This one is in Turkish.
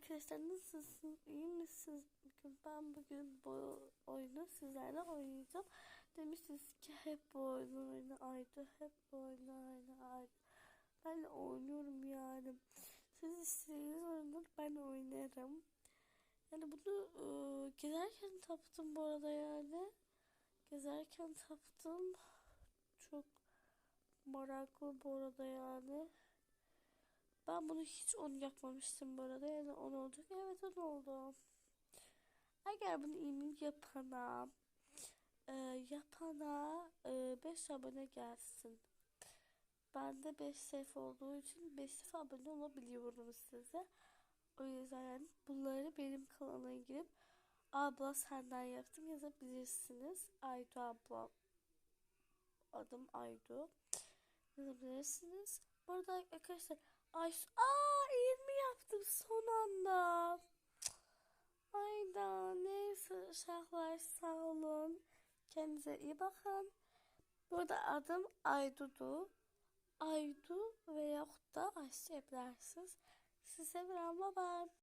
Arkadaşlar nasılsınız? İyi misiniz? Bugün bu oyunu sizlerle oynayacağım. Demiştiniz ki hep bu oyunu oyna Aydu. Hep bu oyunu oyna Aydu. Ben oynuyorum yani. Siz istediğiniz oyunları ben oynarım. Yani bunu gezerken taptım bu arada yani. Gezerken taptım. Çok meraklı bu arada yani. Ben bunu hiç onu yapmamıştım bu arada. Yani 10 olacak. Evet 10 oldu. Eğer bunu email yapana 5 abone gelsin. Bende 5 sayfa olduğu için 5 sayfa abone olabiliyorum size. O yüzden yani bunları benim kanalıma girip abla senden yaptım yazabilirsiniz. Aydu abla. Adım Aydu. Yazabilirsiniz. Bu arada arkadaşlar Aysu 20 yaptım son anda. Ayda neyse uşaklar sağ olun. Kendinize iyi bakın. Burada adım Aydu'du. Aydu veyahut da Aysu yapabilirsiniz. Size bir bye bye.